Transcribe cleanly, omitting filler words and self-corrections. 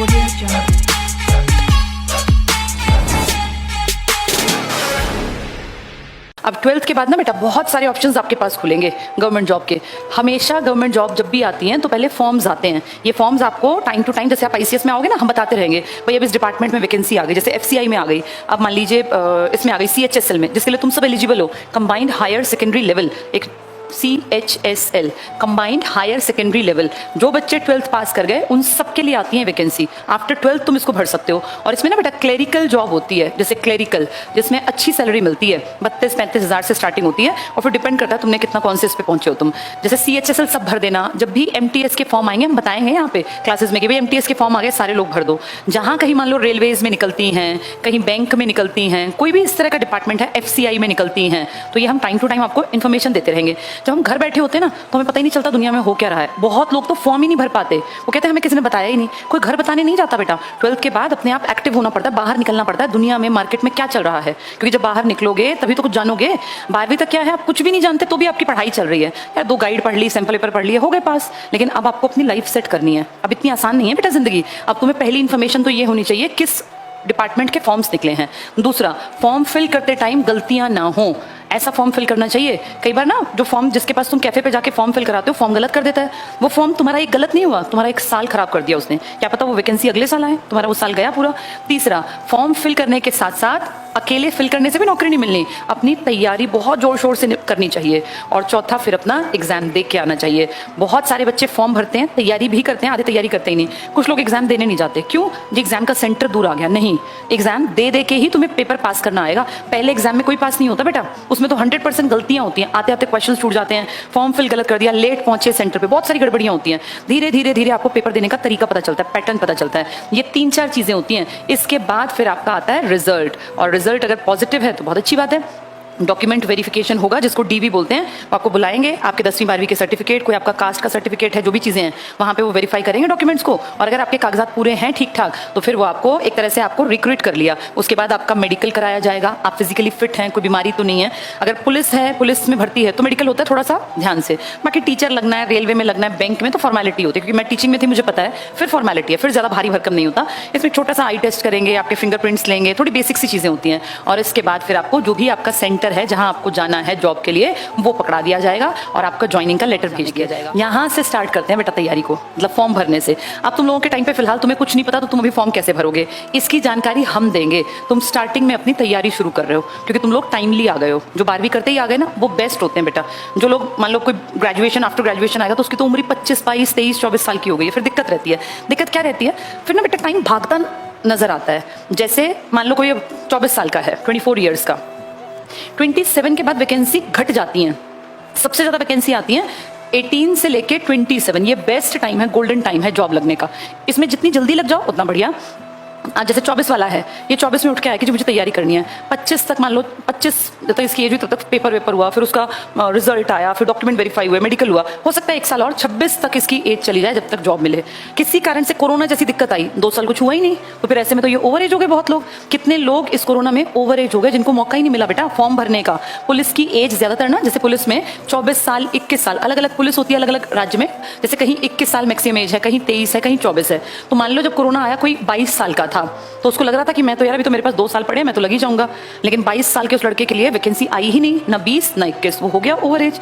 Audio Jungle. अब 12th के बाद ना बेटा बहुत सारे ऑप्शंस आपके पास खुलेंगे गवर्नमेंट जॉब के। हमेशा गवर्नमेंट जॉब जब भी आती हैं तो पहले फॉर्म्स आते हैं। ये फॉर्म्स आपको टाइम टू टाइम, जैसे आप आईसीएस में आओगे ना, हम बताते रहेंगे भाई अब इस डिपार्टमेंट में वैकेंसी आ गई, जैसे एफसीआई में आ गई, अब मान लीजिए इसमें आ गई सीएचएसएल में, जिसके लिए तुम सब एलिजिबल हो, कंबाइंड हायर सेकेंडरी लेवल, एक CHSL combined higher secondary level. जो बच्चे 12th पास कर गए उन सब के लिए आती है वैकेंसी। आफ्टर 12th तुम इसको भर सकते हो। और इसमें ना बेटा क्लेरिकल जॉब होती है, जैसे क्लेरिकल, जिसमें अच्छी सैलरी मिलती है, 32-35 हज़ार से स्टार्टिंग होती है, और फिर डिपेंड करता है तुमने कितना कौन से इस पे पहुंचे हो तुम। जैसे CHSL सब भर देना। जब भी MTS के फॉर्म आएंगे हम बताएंगे यहाँ पे क्लासेस में कि भाई MTS के फॉर्म आ गए, सारे लोग भर दो। जहाँ कहीं मान लो रेलवेज में निकलती हैं, कहीं बैंक में निकलती हैं, कोई भी इस तरह का डिपार्टमेंट है, FCI में निकलती हैं, तो ये हम टाइम टू टाइम आपको इन्फॉर्मेशन देते रहेंगे। जब हम घर बैठे होते हैं ना तो हमें पता ही नहीं चलता दुनिया में हो क्या रहा है। बहुत लोग तो फॉर्म ही नहीं भर पाते, वो कहते हैं हमें किसी ने बताया ही नहीं। कोई घर बताने नहीं जाता बेटा। 12th के बाद अपने आप एक्टिव होना पड़ता है, बाहर निकलना पड़ता है दुनिया में, मार्केट में क्या चल रहा है, क्योंकि जब बाहर निकलोगे तभी तो कुछ जानोगे। 12वीं तक क्या है, आप कुछ भी नहीं जानते तो भी आपकी पढ़ाई चल रही है। यार 2 गाइड पढ़ ली, सैंपल पेपर पढ़ लिए, हो गए पास। लेकिन अब आपको अपनी लाइफ सेट करनी है। अब इतनी आसान नहीं है बेटा जिंदगी। अब तुम्हें पहली इन्फॉर्मेशन तो ये होनी चाहिए किस डिपार्टमेंट के फॉर्म्स निकले हैं। दूसरा, फॉर्म फिल करते टाइम गलतियां ना हो, ऐसा फॉर्म फिल करना चाहिए। कई बार ना जो फॉर्म जिसके पास तुम कैफे पे जाके फॉर्म फिल कराते हो, फॉर्म गलत कर देता है। वो फॉर्म तुम्हारा एक गलत नहीं हुआ, तुम्हारा 1 साल खराब कर दिया उसने। क्या पता वो वैकेंसी अगले साल आए, तुम्हारा वो साल गया पूरा। तीसरा, फॉर्म फिल करने के साथ साथ अकेले फिल करने से भी नौकरी नहीं मिलनी, अपनी तैयारी बहुत जोर शोर से करनी चाहिए। और चौथा, फिर अपना एग्जाम दे के आना चाहिए। बहुत सारे बच्चे फॉर्म भरते हैं, तैयारी भी करते हैं, आधे तैयारी करते ही नहीं। कुछ लोग एग्जाम देने नहीं जाते, क्यों जी एग्जाम का सेंटर दूर आ गया। नहीं, एग्जाम दे दे के ही तुम्हें पेपर पास करना आएगा। पहले एग्जाम में कोई पास नहीं होता बेटा, उसमें तो 100% गलतियां होती हैं। आते आते क्वेश्चन छूट जाते हैं, फॉर्म फिल गलत कर दिया, लेट पहुंचे सेंटर पे, बहुत सारी गड़बड़ियां होती हैं। धीरे धीरे धीरे आपको पेपर देने का तरीका पता चलता है, पैटर्न पता चलता है। ये 3-4 चीजें होती हैं। इसके बाद फिर आपका आता है रिजल्ट, और रिजल्ट अगर पॉजिटिव है तो बहुत अच्छी बात है। डॉक्यूमेंट वेरिफिकेशन होगा, जिसको DV बोलते हैं। वो आपको बुलाएंगे, आपके 10वीं 12वीं के सर्टिफिकेट, कोई आपका कास्ट का सर्टिफिकेट है, जो भी चीज़ें हैं वहाँ पे वो वेरीफाई करेंगे डॉक्यूमेंट्स को। और अगर आपके कागजात पूरे हैं ठीक ठाक, तो फिर वो आपको एक तरह से आपको रिक्रूट कर लिया। उसके बाद आपका मेडिकल कराया जाएगा, आप फिजिकली फिट हैं, कोई बीमारी तो नहीं है। अगर पुलिस है, पुलिस में भर्ती है, तो मेडिकल होता है थोड़ा सा ध्यान से। बाकी टीचर लगना है, रेलवे में लगना है, बैंक में तो फॉर्मेलिटी होती है, क्योंकि मैं टीचिंग में थी, मुझे पता है। फिर फॉर्मेलिटी है, फिर ज़्यादा भारी भरकम नहीं होता। इसमें छोटा सा आई टेस्ट करेंगे, आपके फिंगरप्रिंट्स लेंगे, थोड़ी बेसिक सी चीज़ें होती हैं। और इसके बाद फिर आपको जो भी आपका सेंटर है जहाँ आपको जाना है जॉब के लिए, वो पकड़ा दिया जाएगा और आपका ज्वाइनिंग का लेटर भेज दिया जाएगा। यहाँ से स्टार्ट करते हैं बेटा तैयारी को, मतलब फॉर्म भरने से। अब तुम लोगों के टाइम पे फिलहाल तुम्हें कुछ नहीं पता, तो तुम अभी फॉर्म कैसे भरोगे, इसकी जानकारी हम देंगे। तुम स्टार्टिंग में अपनी तैयारी शुरू कर रहे हो, क्योंकि तुम लोग टाइमली आ गए हो। जो 12वीं करते ही आ गए ना, वो बेस्ट होते हैं बेटा। जो लोग मान लो कोई ग्रेजुएशन, आफ्टर ग्रेजुएशन आएगा, तो उसकी तो उम्र 25, 22, 23, 24 साल की हो गई है, फिर दिक्कत रहती है। दिक्कत क्या रहती है, फिर ना बेटा टाइम भागता नजर आता है। जैसे मान लो कोई 24 साल का है, 24 ईयर्स का, 27 के बाद वैकेंसी घट जाती हैं। सबसे ज्यादा वैकेंसी आती है 18 से लेके 27। ये बेस्ट टाइम है, गोल्डन टाइम है जॉब लगने का। इसमें जितनी जल्दी लग जाओ उतना बढ़िया। आज जैसे 24 वाला है, ये 24 में उठ के आया कि जो मुझे तैयारी करनी है, 25 तक मान लो, 25 जब तक इसकी एज हुई तब तक पेपर वेपर हुआ, फिर उसका रिजल्ट आया, फिर डॉक्यूमेंट वेरीफाई हुए, मेडिकल हुआ, हो सकता है 1 साल और, 26 तक इसकी एज चली जाए जब तक जॉब मिले। किसी कारण से कोरोना जैसी दिक्कत आई, 2 साल कुछ हुआ ही नहीं, तो फिर ऐसे में तो ये ओवर एज हो गए बहुत लोग। कितने लोग इस कोरोना में ओवर एज हो गए, जिनको मौका ही नहीं मिला बेटा फॉर्म भरने का। पुलिस की एज ज्यादातर ना, जैसे पुलिस में 24 साल, 21 साल, अलग अलग पुलिस होती है अलग अलग राज्य में। जैसे कहीं 21 साल मैक्सिमम एज है, कहीं 23 है, कहीं 24 है। तो मान लो जब कोरोना आया, कोई 22 साल का था, तो उसको लग रहा था कि मैं तो यार अभी तो मेरे पास 2 साल पड़े, मैं तो लग ही जाऊंगा। लेकिन 22 साल के उस लड़के के लिए वैकेंसी आई ही नहीं, ना 20 ना 21, वो हो गया ओवर एज।